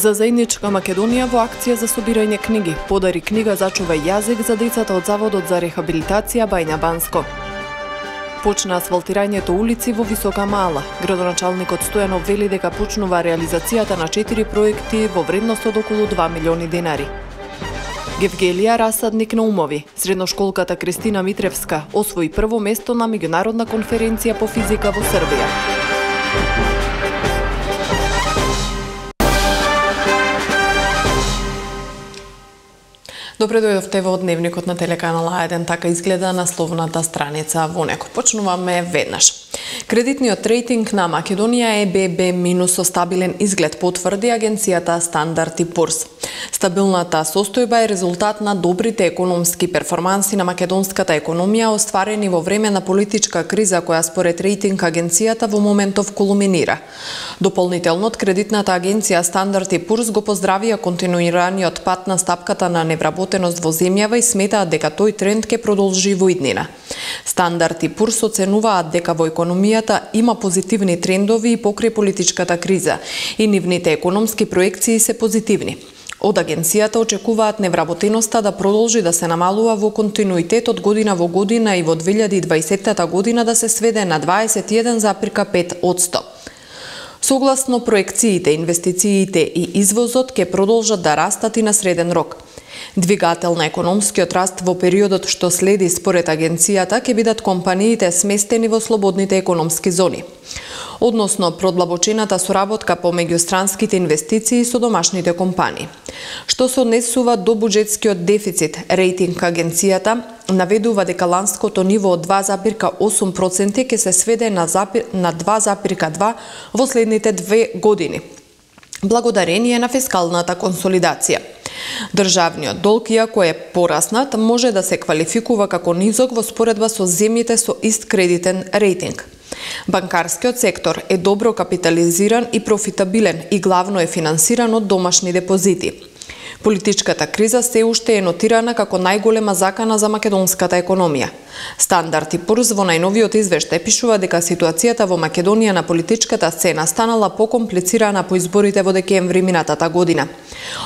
За заедничка Македонија во акција за собирање книги. Подари книга "Зачувај јазик" за децата од Заводот за рехабилитација Бања Банско. Почна асфалтирањето улици во Висока Мала. Градоначалникот Стојанов вели дека почнува реализацијата на 4 проекти во вредност од околу 2 милиони денари. Гевгелија Расадник на умови. Средношколката Кристина Митревска освои прво место на меѓународна конференција по физика во Србија. Добре дојдовте во дневникот на телеканал А1, така изгледа насловната страница во него. Почнуваме веднаш. Кредитниот рейтинг на Македонија е BB- со стабилен изглед, потврди агенцијата Стандарт и Пурс. Стабилната состојба е резултат на добрите економски перформанси на македонската економија, остварени во време на политичка криза која според рейтинг агенцијата во моментов кулминира. Дополнително, од кредитната агенција Стандарт и Пурс го поздравија континуираниот пат на стапката на невработеност во земјава и сметаат дека тој тренд ќе продолжи во иднина. Стандарт и Пурс оценуваат дека во економијата има позитивни трендови и покрај политичката криза и нивните економски проекции се позитивни. Од агенцијата очекуваат невработеноста да продолжи да се намалува во континуитет од година во година и во 2020 година да се сведе на 21,5%. Согласно проекциите, инвестициите и извозот ќе продолжат да растат и на среден рок. Двигател на економскиот раст во периодот што следи според агенцијата ќе бидат компаниите сместени во слободните економски зони, односно продлабочената соработка помеѓу странските инвестиции со домашните компании. Што се однесува до буџетскиот дефицит, рейтинг агенцијата наведува дека ланското ниво од 2,8% ќе се сведе на 2,2% во следните 2 години, благодарение на фискалната консолидација. Државниот долг, иако е пораснат, може да се квалификува како низок во споредба со земјите со ист кредитен рейтинг. Банкарскиот сектор е добро капитализиран и профитабилен и главно е финансиран од домашни депозити. Политичката криза се уште е нотирана како најголема закана за македонската економија. Стандарт и Пурс во најновиот извештај пишува дека ситуацијата во Македонија на политичката сцена станала покомплицирана по изборите во декември минатата година.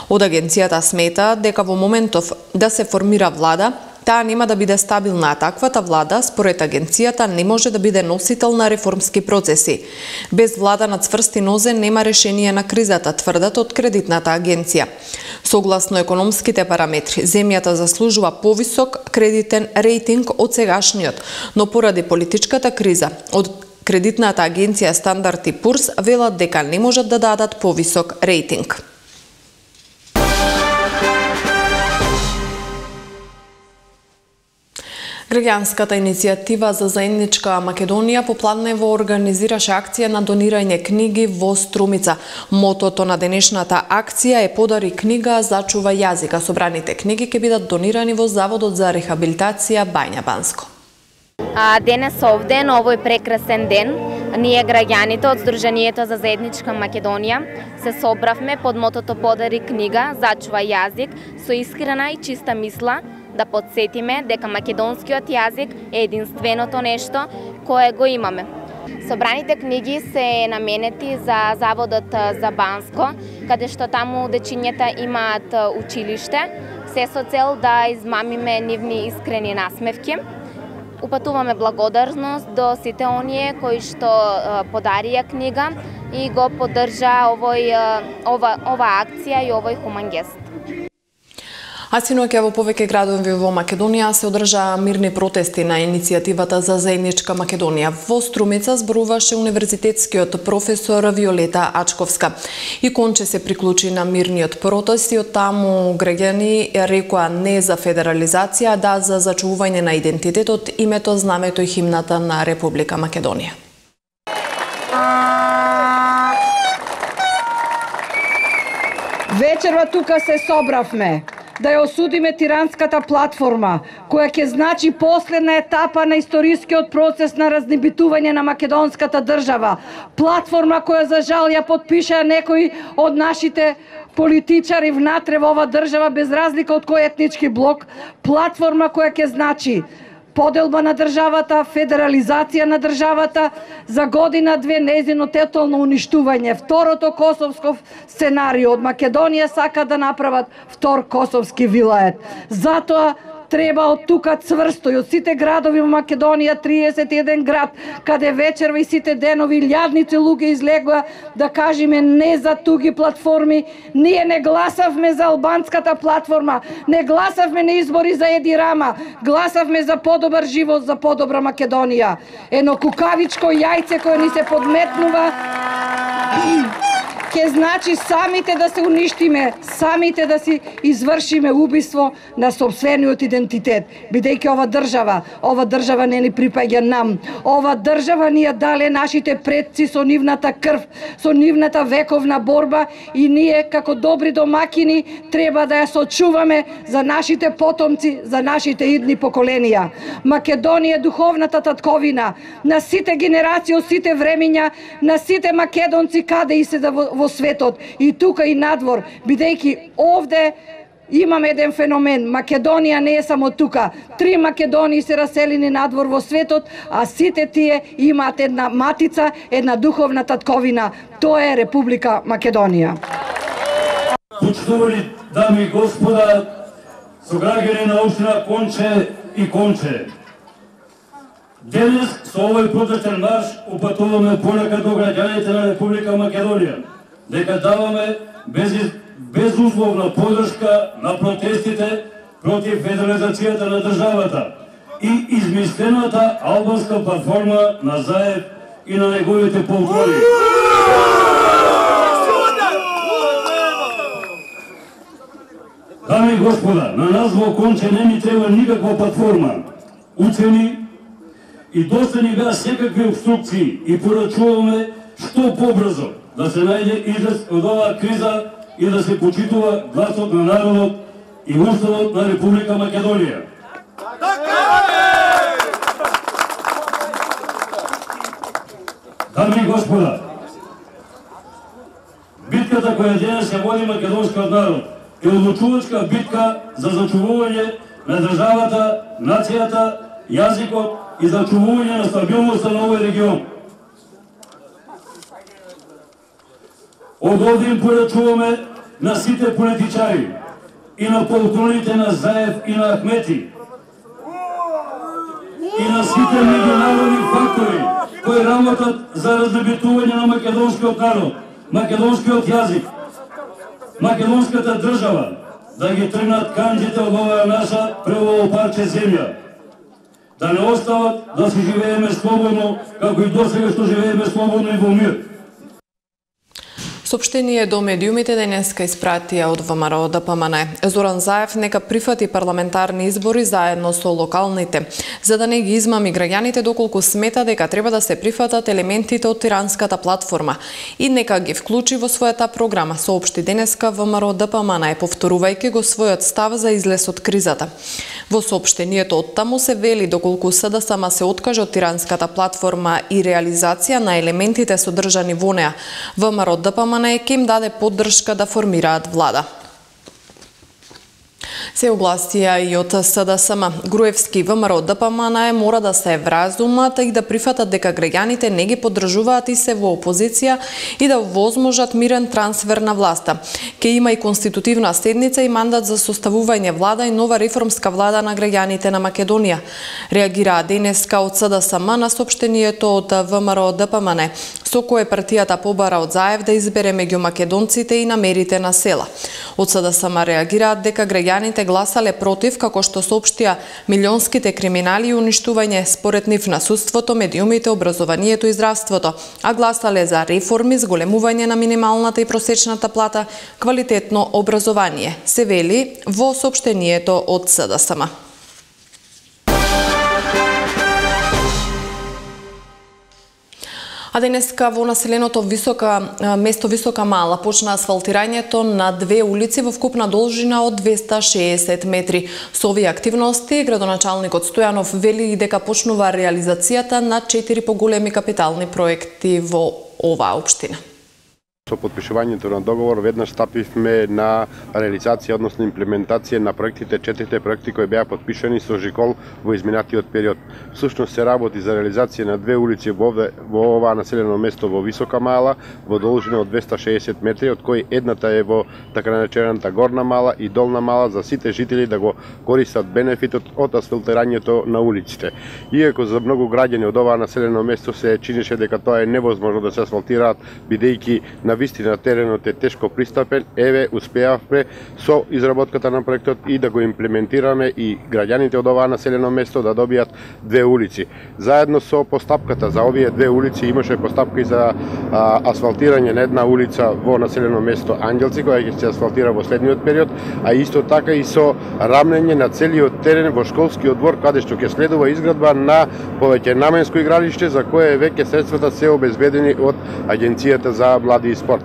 Од агенцијата сметаат дека во моментов да се формира влада, таа нема да биде стабилна, а таквата влада, според агенцијата, не може да биде носител на реформски процеси. Без влада на цврсти нозе нема решение на кризата, тврдат од кредитната агенција. Согласно економските параметри, земјата заслужува повисок кредитен рейтинг од сегашниот, но поради политичката криза, од кредитната агенција Стандарт и Пурс велат дека не можат да дадат повисок рейтинг. Граѓанската иницијатива за заедничка Македонија попладнево организираше акција на донирање книги во Струмица. Мотото на денешната акција е "Подари книга, зачувај јазик". Собраните книги ќе бидат донирани во Заводот за рехабилитација Бања Банско. Денес овде, на овој прекрасен ден, ние граѓаните од Сдруженијето за заедничка Македонија се собравме под мотото "Подари книга, зачувај јазик" со искрена и чиста мисла да подсетиме дека македонскиот јазик е единственото нешто кое го имаме. Собраните книги се наменети за Заводот за Банско, каде што таму дечињата имаат училиште, се со цел да измамиме нивни искрени насмевки. Упатуваме благодарност до сите оние кои што подарија книга и го поддржа ова акција и овој хуман гест. А синоќа во повеќе градови во Македонија се одржаа мирни протести на иницијативата за заедничка Македонија. Во Струмица зборуваше универзитетскиот професор Виолета Ачковска. И Конче се приклучи на мирниот протест и од таму граѓани рекоа не за федерализација, да за зачувување на идентитетот, името, знамето и химната на Република Македонија. Вечерва тука се собравме да ја осудиме тиранската платформа, која ќе значи последна етапа на историскиот процес на разнебитување на македонската држава. Платформа која за жал ја подпишаа некои од нашите политичари внатре во ова држава без разлика од кој етнички блок. Платформа која ќе значи поделба на државата, федерализација на државата, за година-две нејзино тотално уништување. Второто косовско сценарио од Македонија сака да направат втор косовски вилает. Затоа треба од тука цврсто и од сите градови во Македонија, 31 град, каде вечерва и сите денови илјадници луѓе излегоа да кажеме не за туги платформи. Ние не гласавме за албанската платформа, не гласавме на избори за Еди Рама, гласавме за подобар живот, за подобра Македонија. Едно кукавичко јајце кое ни се подметнува ке значи самите да се уништиме, самите да си извршиме убиство на сопствениот идентитет, бидејќи ова држава не ни припаѓа нам. Ова држава ни ја дале нашите предци со нивната крв, со нивната вековна борба и ние како добри домакини треба да ја сочуваме за нашите потомци, за нашите идни поколенија. Македонија е духовната татковина на сите генерации од сите времиња, на сите македонци каде и се во светот и тука и надвор, бидејќи овде имаме еден феномен. Македонија не е само тука. 3 Македонии се раселени надвор во светот, а сите тие имаат една матица, една духовна татковина. Тоа е Република Македонија. Почитувани дами и господа, сограѓани на општина Конче и Конче. Денес со овој протестен марш упатуваме порука до граѓаните на Република Македонија дека даваме безусловна подршка на протестите против федерализацијата на државата и измислената албанска платформа на Заев и на неговите полтрони. Дами и господа, на нас во Конче не ни треба никаква платформа. Уцени и доста ни беа секакви обструкции и порачуваме што побрзо да се најде излез од оваа криза и да се почитува гласот на народот и уставот на Република Македонија. Дами и господа, битката која денес се води македонскиот народ е одлучувачка битка за зачувување на државата, нацијата, јазикот и зачувување на стабилноста на овој регион. Од овде им порачуваме на сите политичари и на полтроните на Заев и на Ахмети и на сите меѓународни фактори кои работат за разнебитување на македонскиот народ, македонскиот јазик, македонската држава, да ги тргнат канџите од оваа наша прелово парче земја. Да не остават да си живееме слободно, како и досега што живееме слободно и во мир. Соопштение до медиумите денеска испратија од ВМРО ДПМН. Зоран Заев нека прифати парламентарни избори заедно со локалните, за да не ги измами граѓаните доколку смета дека треба да се прифатат елементите од тиранската платформа и нека ги вклучи во својата програма, соопшти денеска ВМРО ДПМН, повторувајќи го својот став за излез од кризата. Во соопштението од таму се вели доколку СДСМ се откаже од тиранската платформа и реализација на елементите содржани во неа, ВМРО ДПМН ќе им даде поддршка да формираат влада. Се огласија и од СДСМ. Груевски ВМРО ДПМН мора да се вразумат и да прифатат дека граѓаните не ги поддржуваат и се во опозиција и да возможат мирен трансфер на власта. Ке има и конститутивна седница и мандат за составување влада и нова реформска влада на граѓаните на Македонија. Реагираа денеска од СДСМ на соопштението од ВМРО ДПМН, со кое партијата побара од Заев да избере меѓу македонците и намерите на села. Од СДСМ реагираат дека граѓаните гласале против, како што соопштија милионските криминали и уништување според нив на судството, медиумите, образованието и здравството, а гласале за реформи, зголемување на минималната и просечната плата, квалитетно образование, се вели во соопштението од СДСМ. А денеска во населеното место Висока Мала почна асфалтирањето на 2 улици во вкупна должина од 260 метри. Со овие активности градоначалникот Стојанов вели дека почнува реализацијата на 4 поголеми капитални проекти во оваа општина. Со подпишувањето на договор веднаш стапивме на реализација, односно имплементација на проектите, 4 проекти кои беа подпишани со ЖИКОЛ во изминатиот период. Всушност се работи за реализација на 2 улици во оваа населено место во Висока Мала, во должина од 260 метри, од кои едната е во така наречената Горна Мала и Долна Мала за сите жители да го користат бенефитот од асфалтирањето на улиците. Иако за многу граѓани од оваа населено место се чинеше дека тоа е невозможно да се асфалтираат, бидејќи на вистина теренот е тешко пристапен, еве успеавме со изработката на проектот и да го имплементираме и граѓаните од оваа населено место да добијат 2 улици. Заедно со постапката за овие 2 улици имаше постапка и за асфалтирање на една улица во населено место Ангелци, која ќе се асфалтира во следниот период, а исто така и со рамнење на целиот терен во школскиот двор, каде што ќе следува изградба на повеќенаменско игралиште, за кое веќе средствата се обезбедени од Агенцијата за млади и спорт.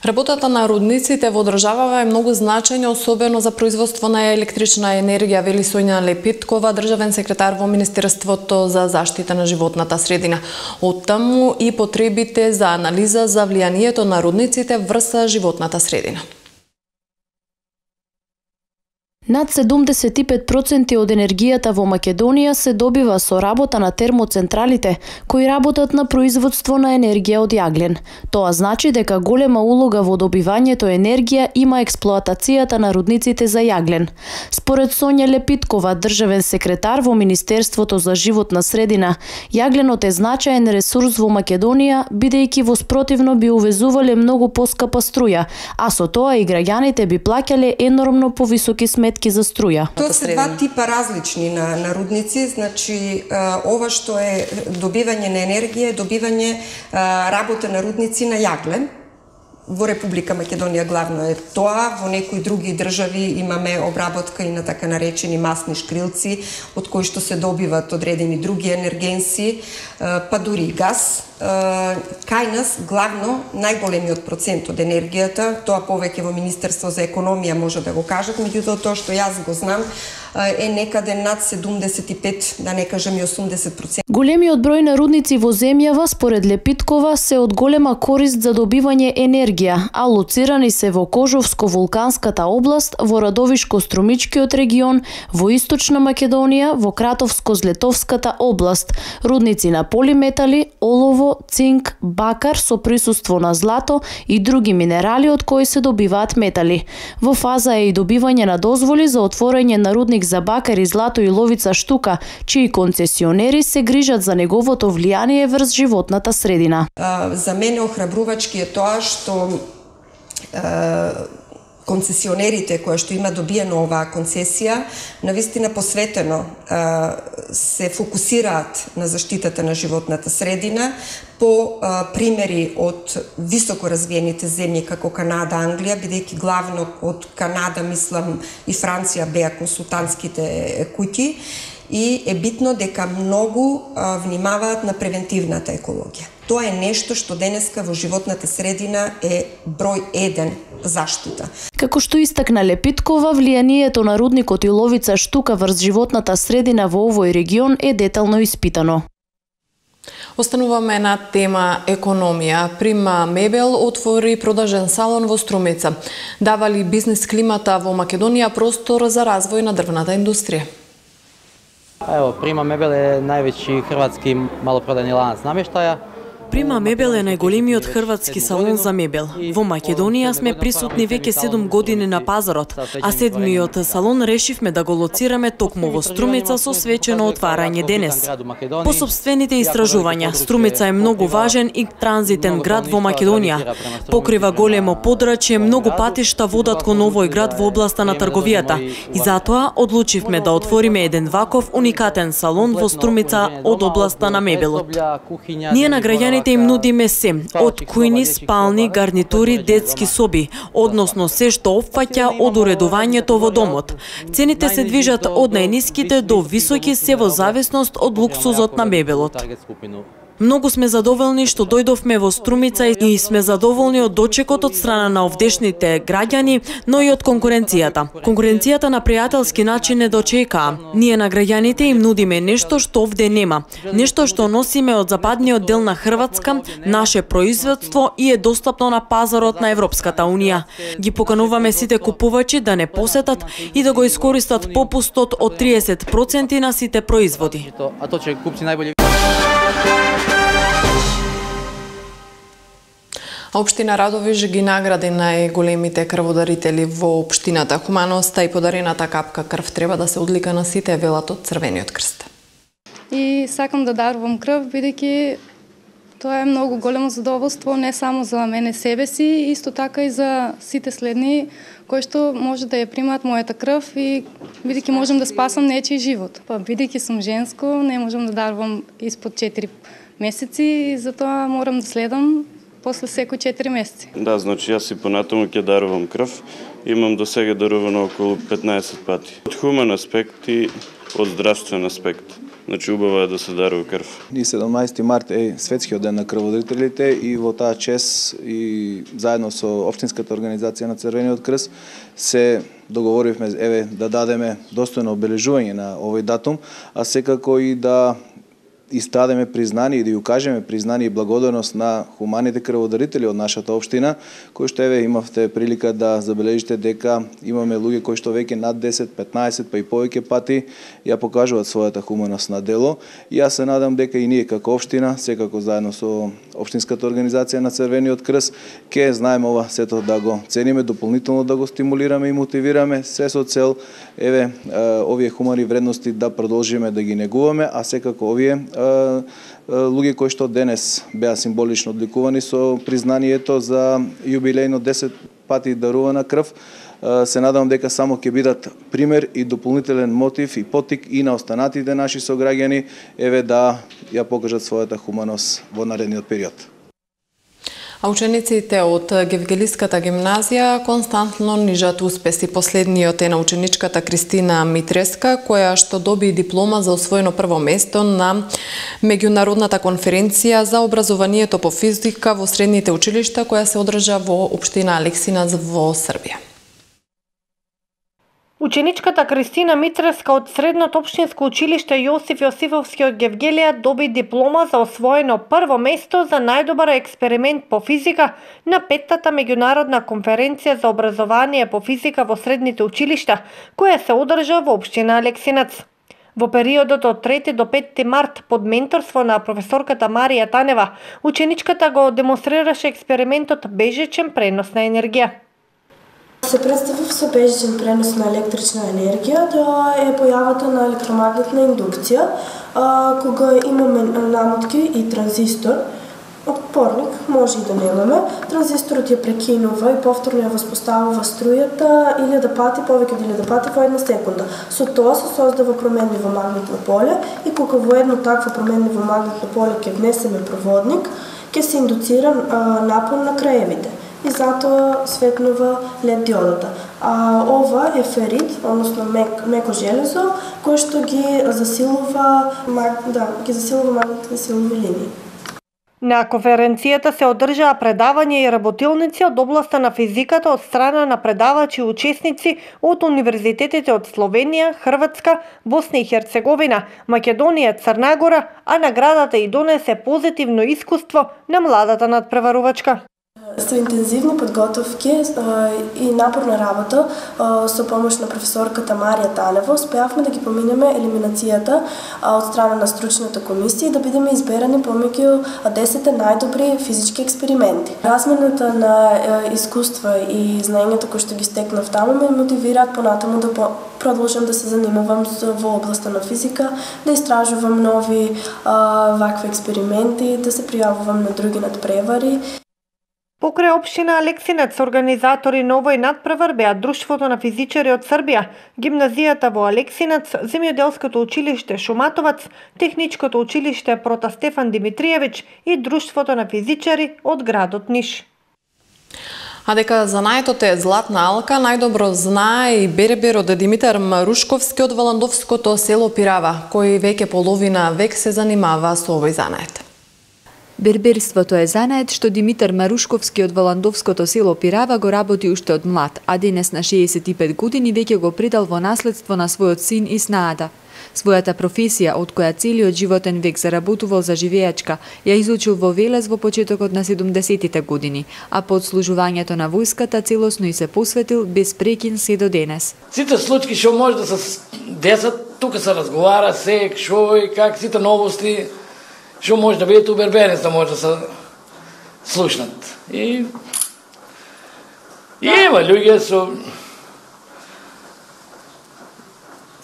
Работата на рудниците во државава е многу значајна, особено за производство на електрична енергија, вели Соња Лепиткова, државен секретар во Министерството за заштита на животната средина. Оттаму и потребите за анализа за влијанието на рудниците врз животната средина. Над 75% од енергијата во Македонија се добива со работа на термоцентралите, кои работат на производство на енергија од јаглен. Тоа значи дека голема улога во добивањето енергија има експлоатацијата на рудниците за јаглен. Според Соња Лепиткова, државен секретар во Министерството за животна средина, јагленот е значаен ресурс во Македонија, бидејќи во спротивно би увезувале многу поскапа струја, а со тоа и граѓаните би плаќале енормно повисоки сметки за струја. Тоа се два типа различни на рудници, значи ова што е добивање на енергија, добивање работа на рудници на јаглен. Во Република Македонија главно е тоа, во некои други држави имаме обработка и на така наречени масни шкрилци, од кои што се добиват одредени други енергенси, па дури и газ. Кај нас главно најголемиот процент од енергијата, тоа повеќе во Министерство за економија може да го кажат, меѓутоа тоа што јас го знам е некаде над 75, да не кажам и 80%. Големиот број на рудници во земјава, според Лепиткова, се од голема корист за добивање енергија, а лоцирани се во Кожовско-Вулканската област, во Радовишко-Струмичкиот регион, во Источна Македонија, во Кратовско-Злетовската област, рудници на полиметали, олово, цинк, бакар со присуство на злато и други минерали од кои се добиваат метали. Во фаза е и добивање на дозволи за отворање на рудник за бакар и злато и ловица штука, чии концесионери се грижат за неговото влијание врз животната средина. За мене охрабрувачки е тоа што концесионерите кои што има добиено оваа концесија, навистина посветено се фокусираат на заштитата на животната средина по примери од високо развиените земји како Канада, Англија, бидејќи главно од Канада, мислам, и Франција беа консултантските куќи, и е битно дека многу внимаваат на превентивната екологија. Тоа е нешто што денеска во животната средина е број 1 заштита. Како што истакна Лепиткова, влијанието на рудникот и ловица штука врз животната средина во овој регион е детално испитано. Остануваме на тема економија. Прима Мебел отвори продажен салон во Струмица. Дава ли бизнис климата во Македонија простор за развој на дрвната индустрија? Ево, Прима Мебел е највеći хрватски малопродајни ланац намештаја. Прима Мебел е најголемиот хрватски салон за мебел. Во Македонија сме присутни веќе 7 години на пазарот, а седмиот салон решивме да го лоцираме токму во Струмица со свечено отварање денес. По сопствените истражувања, Струмица е многу важен и транзитен град во Македонија. Покрива големо подрачје, многу патишта водат кон овој град во областа на трговијата и затоа одлучивме да отвориме еден ваков уникатен салон во Струмица од областа на мебелот. Ние на граѓаните им нудиме се, од кујни, спални, гарнитури, детски соби, односно се што опфаќа од уредувањето во домот. Цените се движат од најниските до високи, се во зависност од луксузот на мебелот. Многу сме задоволни што дојдовме во Струмица и сме задоволни од дочекот од страна на овдешните граѓани, но и од конкуренцијата. Конкуренцијата на пријателски начин не дочекаа. Ние на граѓаните им нудиме нешто што овде нема, нешто што носиме од западниот дел на Хрватска, наше производство и е достапно на пазарот на Европската унија. Ги покануваме сите купувачи да не посетат и да го искористат попустот од 30% на сите производи. А то ќе купци најбољи. Општина Радовиш ги награди најголемите крводарители во општината. Хуманоста и подарената капка крв треба да се одлика на сите, велат од Црвениот крст. И сакам да дарувам крв, бидејќи тоа е многу големо задоволство не само за мене себе си, исто така и за сите следни кои што може да ја примаат мојата крв и бидејќи можам да спасам нечи живот. Па бидејќи сум женско, не можам да дарувам испод 4 месеци и затоа морам да следам после секој 4 месеци. Да, значи јас и понатаму ќе дарувам крв. Имам до сега дарувано околу 15 пати. Од хуман аспект и од здравствен аспект. Значи убаво е да се дарува крв. И 17 март е светскиот ден на крводарителите и во таа чест и заедно со општинската организација на Црвениот крст се договоривме да дадеме достојно обележување на овој датум, а секако и да истадеме признание и да ја кажеме признание и благодарност на хуманите крводарители од нашата општина, кои што имавте прилика да забележите дека имаме луѓе кои што веќе над 10, 15 па и повеќе пати ја покажуваат својата хуманост на дело. И јас се надам дека и ние како општина, секако заедно со општинската организација на Црвениот крст, ќе знаеме ова сето да го цениме, дополнително да го стимулираме и мотивираме, се со цел овие хумани вредности да продолжиме да ги негуваме, а секако овие луѓе кои што денес беа символично одликувани со признанието за јубилејно 10 пати дарувана крв, се надам дека само ќе бидат пример и дополнителен мотив и поттик и на останатите наши сограѓани да ја покажат својата хуманост во наредниот период. А учениците од Гевгелиската гимназија константно нижат успеси. Последниот е на ученичката Кристина Митреска, која што доби диплома за освоено прво место на меѓународната конференција за образованието по физика во средните училишта, која се одржа во општина Алексинац во Србија. Ученичката Кристина Митреска од Средното општинско училиште Јосиф Јосифовски од Гевгелија доби диплома за освоено прво место за најдобар експеримент по физика на 5-та меѓународна конференција за образование по физика во средните училишта, која се одржа во општина Алексинац. Во периодот од 3 до 5 март под менторство на професорката Марија Танева, ученичката го демонстрираше експериментот бежичен пренос на енергија. Се представив со бежичен пренос на електрична енергија, тоа е појавата на електромагнетна индукција, кога имаме намотки и транзистор. Отпорник може и да немаме. Транзисторот ја прекинува и повторно ја воспоставува струјата 1000 пати, повеќе од 1000 пати во една секунда. Со тоа се создава променливо магнетно поле и кога во едно такво променливо магнетно поле ќе внесеме проводник, ќе се индуцира напон на краевите. И затоа светнува лед диодата. А ова е ферит, односно меко железо, кое што ги засилува магнетните силови линии. На конференцијата се одржаа предавања и работилници од областа на физиката од страна на предавачи и учесници од универзитетите од Словенија, Хрватска, Босна и Херцеговина, Македонија, Црна Гора, а наградата и донесе позитивно искуство на младата надпреварувачка. Со интензивни подготовки и напорна работа со помош на професорката Марија Танева успеавме да ги поминеме елиминацијата од страна на стручната комисија и да бидеме изберани помеѓу 10 најдобри физички експерименти. Размената на искуства и знаењето кои што ги стекнав таму ме мотивираат понатаму да продолжам да се занимавам во областа на физика, да истражувам нови вакви експерименти, да се пријавувам на други надпревари. Покрај општина Алексинац, организатори на овој надпревар беа Друштвото на физичари од Србија, гимназијата во Алексинац, Земјоделското училиште Шуматовац, Техничкото училиште Прота Стефан Димитриевиќ и Друштвото на физичари од градот Ниш. А дека занаетот е златна алка, најдобро знае и берберот Димитар Марушковски од Валандовското село Пирава, кој веќе половина век се занимава со овој занает. Берберството е занает што Димитар Марушковски од Валандовското село Пирава го работи уште од млад, а денес на 65 години веќе го предал во наследство на својот син и снаата. Својата професија, од која целиот животен век заработувал за живеачка, ја изучил во Велес во почетокот на 70-тите години, а по одслужувањето на војската целосно и се посветил без прекин се до денес. Сите случаи што може да се десат, тука се разговара се, што и как, сите новости, што може да бидат у Берберец, да може да се слушнат. И има луѓе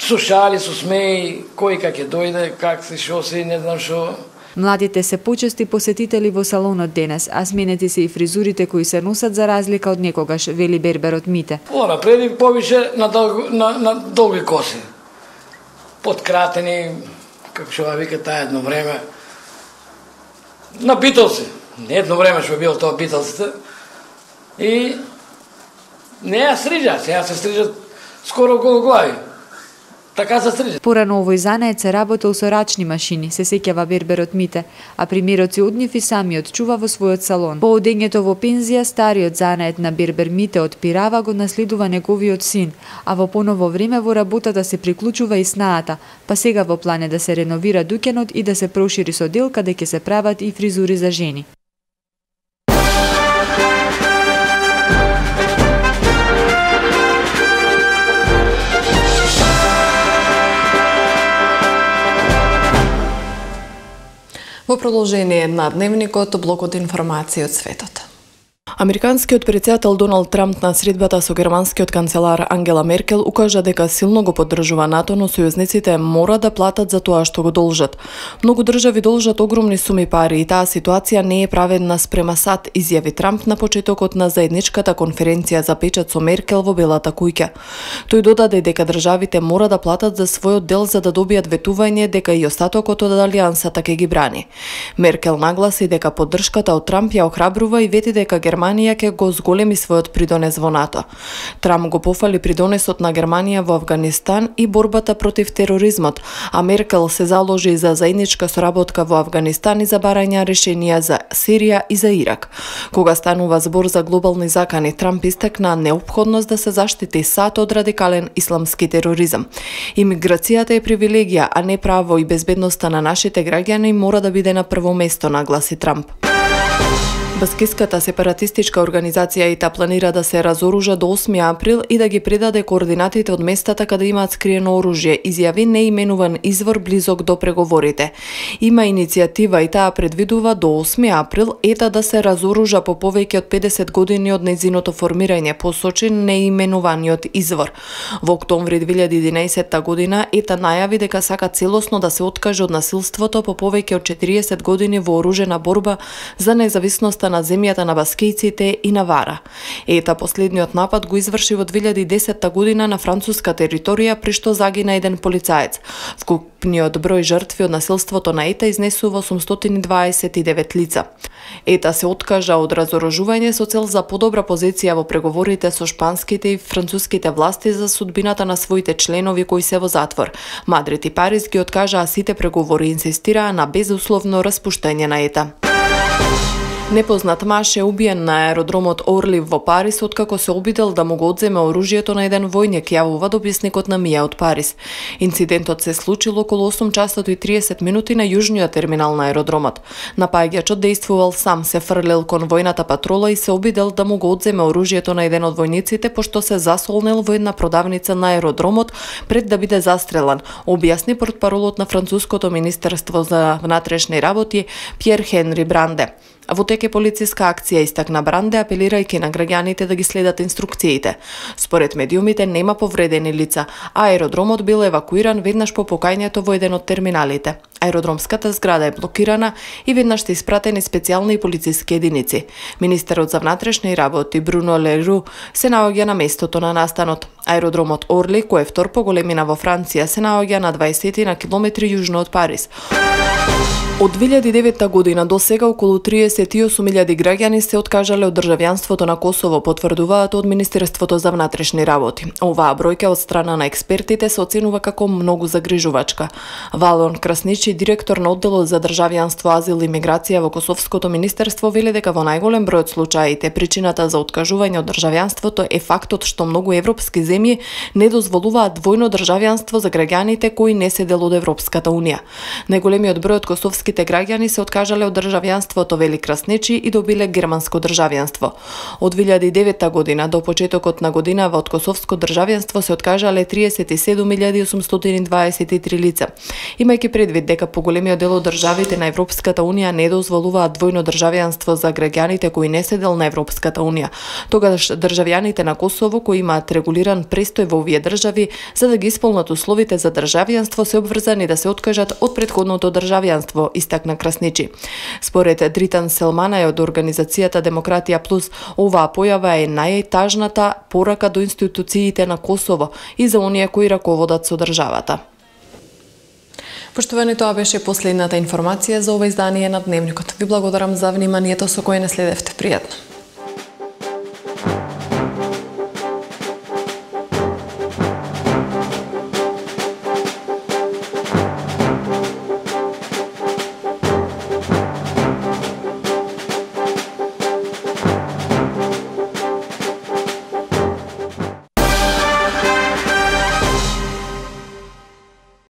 со шали, со смеи, кој как ќе дојде, как се, шо се, не знам шо. Младите се почести посетители во салонот денес, а сменети се и фризурите кои се носат за разлика од некогаш, вели берберот Мите. Преди повише на долги коси. Подкратени, како што вика таа едно време. На Битълси. Едно време што бил тоа Битълсите. И не ја стрижа, сега се стрижат скоро околу глави. Така се стрижа. Порано овој занает се работел со рачни машини, се сеќава берберот Мите, а примероци од нив и самиот чува во својот салон. По одењето во пензија, стариот занает на бербер Мите од Пирава го наследува неговиот син, а во поново време во работата се приклучува и снаата, па сега во план е да се реновира дуќанот и да се прошири со дел каде ќе се прават и фризури за жени. Во продолжение на дневникот, блокот информации од светот. Американскиот претседател Доналд Трамп на средбата со германскиот канцелар Ангела Меркел укажа дека силно го поддржува НАТО, но сојузниците мора да платат за тоа што го должат. Многу држави должат огромни суми пари и таа ситуација не е праведна спрема САД, изјави Трамп на почетокот на заедничката конференција за печат со Меркел во Белата куќа. Тој додаде дека државите мора да платат за својот дел за да добијат ветување дека и остатокот од алијансата ќе ги брани. Меркел нагласи дека поддршката од Трамп ја охрабрува и вети дека Германија ќе го зголеми својот придонес во НАТО. Трамп го пофали придонесот на Германија во Авганистан и борбата против тероризмот, а Меркел се заложи за заедничка соработка во Авганистан и за барање решенија за Сирија и за Ирак. Кога станува збор за глобални закани, Трамп истакна неопходност да се заштити САД од радикален исламски тероризам. Имиграцијата е привилегија, а не право, и безбедноста на нашите граѓани мора да биде на прво место, нагласи Трамп. Баскиската сепаратистичка организација ИТА планира да се разоружа до 8 април и да ги предаде координатите од местата каде имаат скриено оружје, изјави неименуван извор близок до преговорите. Има иницијатива и таа предвидува до 8 април ЕТА да се разоружа по повеќе од 50 години од нејзиното формирање, посочи неименуваниот извор. Во октомври 2011 година ЕТА најави дека сака целосно да се откаже од насилството по повеќе од 40 години во оружена борба за независноста на земјата на баскејците и на Вара. ЕТА последниот напад го изврши во 2010 година на француска територија, при што загина еден полицаец. Вкупниот број жртви од насилството на ЕТА изнесува 829 лица. ЕТА се откажа од разоружување со цел за подобра позиција во преговорите со шпанските и француските власти за судбината на своите членови кои се во затвор. Мадрид и Париз ги откажаа сите преговори и инсистираа на безусловно распуштање на ЕТА. Непознат маж е убиен на аеродромот Орлив во Париз откако се обидел да му го одземе оружјето на еден војник, јавува дописникот на МИА од Париз. Инцидентот се случил околу 8 часот и 30 минути на јужниот терминал на аеродромот. Напаѓачот действувал сам, се фрлел кон војната патрола и се обидел да му го одземе оружјето на еден од војниците, пошто се засолнел во една продавница на аеродромот пред да биде застрелан, објасни портпаролот на француското министерство за внатрешни работи Пјер Хенри Бранде. Во тек е полициска акција, истакна Бранде, апелирајќи на граѓаните да ги следат инструкциите. Според медиумите нема повредени лица, а аеродромот бил евакуиран веднаш по покањето во еден од терминалите. Аеродромската зграда е блокирана и веднаш се испратени специјални полициски единици. Министерот за внатрешни работи Бруно Леру се наоѓа на местото на настанот. Аеродромот Орли, кој е втор по големина во Франција, се наоѓа на 20 на километри јужно од Париз. Од 2009 година до сега околу 38.000 граѓани се откажале од државјанството на Косово, потврдуваат од Министерството за внатрешни работи. Оваа бројка од страна на експертите се оценува како многу загрижувачка. Валон Красничи, директор на одделот за државјанство, азил и миграција во Косовското министерство, вели дека во најголем број од случаите причината за откажување од државјанството е фактот што многу европски земји не дозволуваат двојно државјанство за граѓаните кои не се дел од Европската унија. Најголемиот број од косовски граѓани се откажале од државјанството, вели Красничи, и добиле германско државјанство. Од 2009 година до почетокот на годинава од косовско државјанство се откажале 37.823 лица. Имајќи предвид дека поголемиот дел од државите на Европската унија не дозволуваат двојно државјанство за граѓаните кои не се дел на Европската унија, тогаш државјаните на Косово кои имаат регулиран престој во овие држави за да ги исполнат условите за државјанство се обврзани да се откажат од претходното државјанство, истакна Красничи. Според Дритан Селмана од организацијата Демократија Плюс, оваа појава е најтажната порака до институциите на Косово и за оние кои раководат со државата. Поштовани, тоа беше последната информација за ова издание на Дневникот. Ви благодарам за вниманието со кое не следевте. Пријатно.